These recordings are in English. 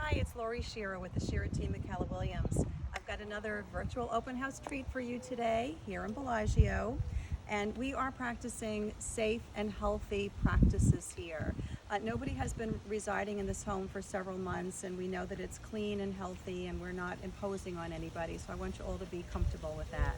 Hi, it's Lori Shearer with the Shearer team at Keller Williams. I've got another virtual open house treat for you today here in Bellaggio, and we are practicing safe and healthy practices here. Nobody has been residing in this home for several months, and we know that it's clean and healthy, and we're not imposing on anybody, so I want you all to be comfortable with that.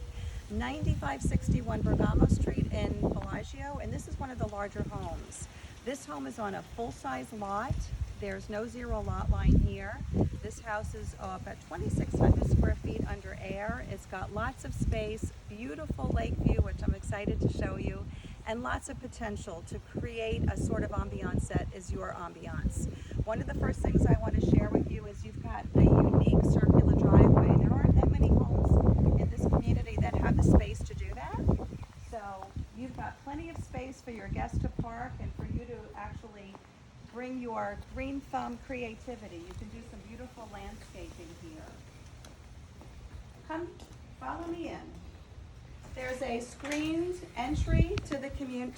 9561 Bergamo Street in Bellaggio, and this is one of the larger homes. This home is on a full-size lot. There's no zero lot line here. This house is about 2,600 square feet under air. It's got lots of space, beautiful lake view, which I'm excited to show you, and lots of potential to create a sort of ambiance that is your ambiance. One of the first things I want to share with you is you've got a unique circular driveway. There aren't that many homes in this community that have the space to do that. So you've got plenty of space for your guests to park and for you to actually bring your green thumb creativity. You can do some beautiful landscaping here. Come, follow me in. There's a screened entry to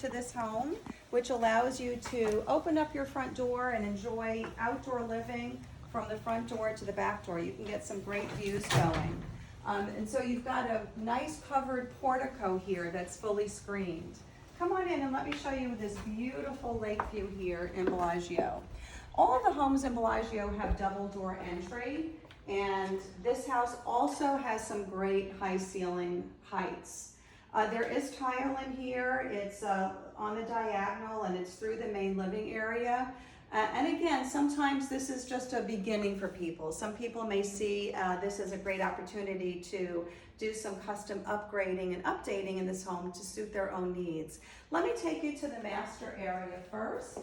this home, which allows you to open up your front door and enjoy outdoor living from the front door to the back door. You can get some great views going. And so you've got a nice covered portico here that's fully screened. Come on in and let me show you this beautiful lake view here in Bellaggio. All of the homes in Bellaggio have double door entry, and this house also has some great high ceiling heights. There is tile in here. It's on the diagonal and it's through the main living area. And again, sometimes this is just a beginning for people. Some people may see this as a great opportunity to do some custom upgrading and updating in this home to suit their own needs. Let me take you to the master area first.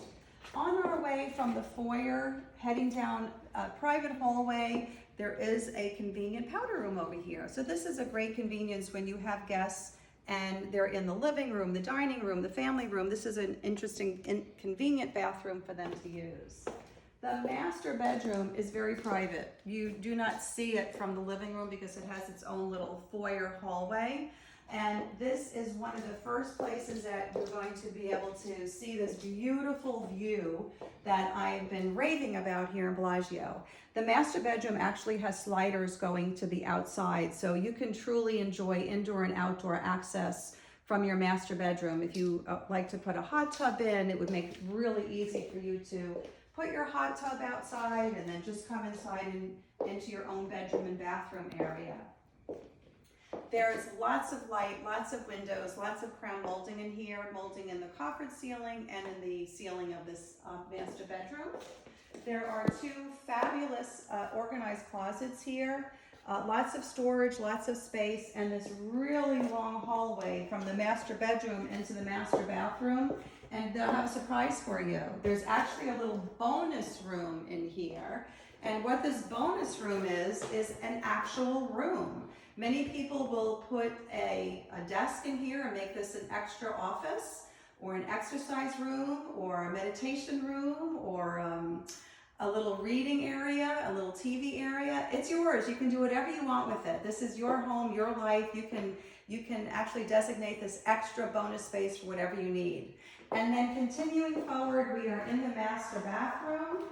On our way from the foyer, heading down a private hallway, there is a convenient powder room over here. So this is a great convenience when you have guests and they're in the living room, the dining room, the family room. This is an interesting, convenient bathroom for them to use. The master bedroom is very private. You do not see it from the living room because it has its own little foyer hallway. And this is one of the first places that you're going to be able to see this beautiful view that I've been raving about here in Bellaggio. The master bedroom actually has sliders going to the outside, so you can truly enjoy indoor and outdoor access from your master bedroom. If you like to put a hot tub in, it would make it really easy for you to put your hot tub outside and then just come inside and into your own bedroom and bathroom area. There's lots of light, lots of windows, lots of crown molding in here, molding in the coffered ceiling and in the ceiling of this master bedroom. There are two fabulous organized closets here, lots of storage, lots of space, and this really long hallway from the master bedroom into the master bathroom. And I have a surprise for you. There's actually a little bonus room in here. And what this bonus room is an actual room. Many people will put a desk in here and make this an extra office or an exercise room or a meditation room or a little reading area, a little TV area. It's yours. You can do whatever you want with it. This is your home, your life. You can actually designate this extra bonus space for whatever you need. And then continuing forward, we are in the master bathroom.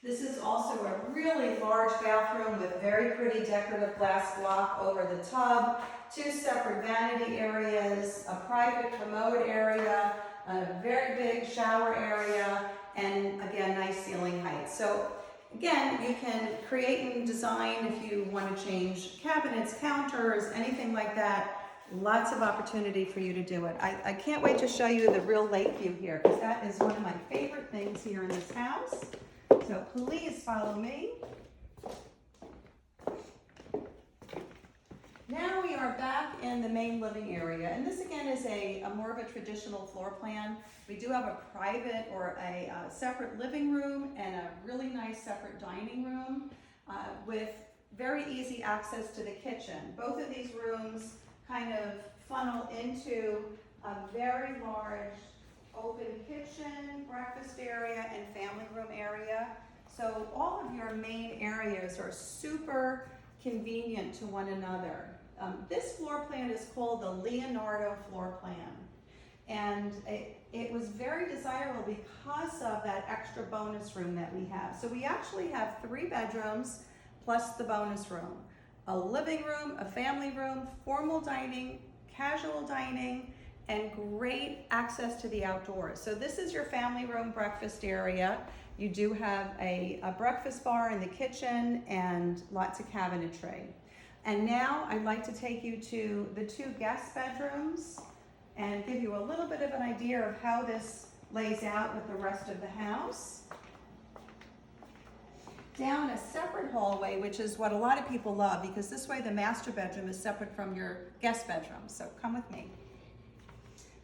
This is also a really large bathroom with very pretty decorative glass block over the tub, two separate vanity areas, a private commode area, a very big shower area, and again, nice ceiling height. So again, you can create and design if you want to change cabinets, counters, anything like that. Lots of opportunity for you to do it. I can't wait to show you the real lake view here because that is one of my favorite things here in this house. So please follow me. Now we are back in the main living area, and this again is a more of a traditional floor plan. We do have a private or a separate living room and a really nice separate dining room with very easy access to the kitchen. Both of these rooms kind of funnel into a very large open kitchen, breakfast area, and family room area. So all of your main areas are super convenient to one another. This floor plan is called the Leonardo floor plan. And it was very desirable because of that extra bonus room that we have. So we actually have 3 bedrooms plus the bonus room. A living room, a family room, formal dining, casual dining, and great access to the outdoors. So this is your family room breakfast area. You do have a breakfast bar in the kitchen and lots of cabinetry. And now I'd like to take you to the 2 guest bedrooms and give you a little bit of an idea of how this lays out with the rest of the house. Down a separate hallway, which is what a lot of people love, because this way the master bedroom is separate from your guest bedroom. So come with me.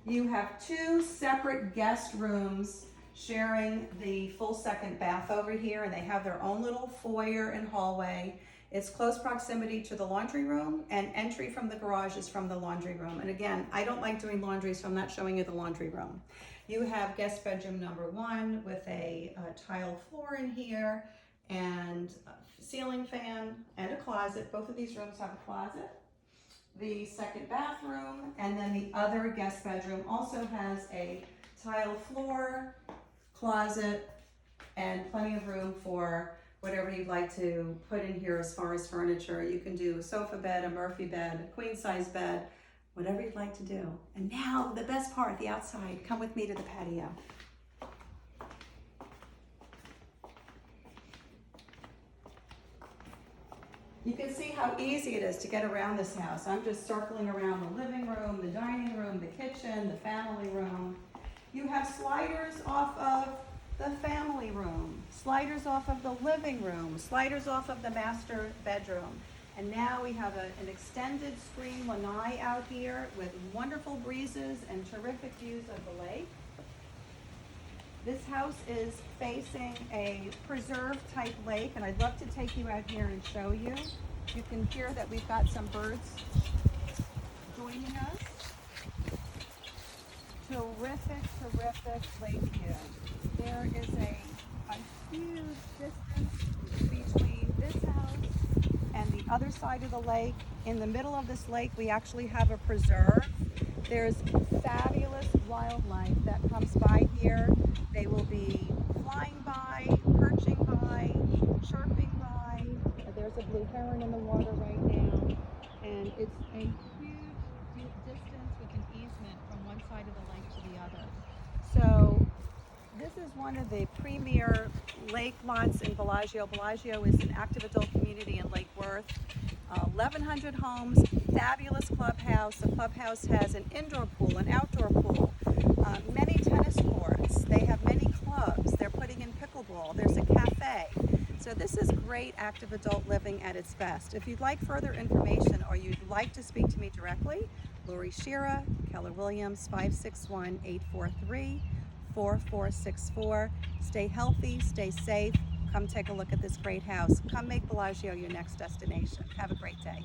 You have 2 separate guest rooms sharing the full second bath over here, and they have their own little foyer and hallway. It's close proximity to the laundry room, and entry from the garage is from the laundry room. And again, I don't like doing laundry, so I'm not showing you the laundry room. You have guest bedroom number 1 with a tile floor in here, and a ceiling fan, and a closet. Both of these rooms have a closet. The second bathroom, and then the other guest bedroom also has a tile floor, closet, and plenty of room for whatever you'd like to put in here as far as furniture. You can do a sofa bed, a Murphy bed, a queen size bed, whatever you'd like to do. And now the best part, the outside. Come with me to the patio. You can see how easy it is to get around this house. I'm just circling around the living room, the dining room, the kitchen, the family room. You have sliders off of the family room, sliders off of the living room, sliders off of the master bedroom. And now we have an extended screen lanai out here with wonderful breezes and terrific views of the lake. This house is facing a preserve type lake, and I'd love to take you out here and show you. You can hear that we've got some birds joining us. Terrific lake view. There is a huge distance between this house and the other side of the lake. In the middle of this lake, we actually have a preserve. There's fabulous wildlife that comes by here. They will be flying by, perching by, chirping by. There's a blue heron in the water right now. And it's a huge distance with an easement from one side of the lake to the other. So this is one of the premier lake lots in Bellaggio. Bellaggio is an active adult community in Lake Worth. 1,100 homes, fabulous clubhouse. The clubhouse has an indoor pool, an outdoor pool, many tennis courts. They have many clubs. They're putting in pickleball. There's a cafe. So this is great active adult living at its best. If you'd like further information or you'd like to speak to me directly, Lori Shearer, Keller Williams, 561-843-4464. Stay healthy, stay safe. Come take a look at this great house. Come make Bellaggio your next destination. Have a great day.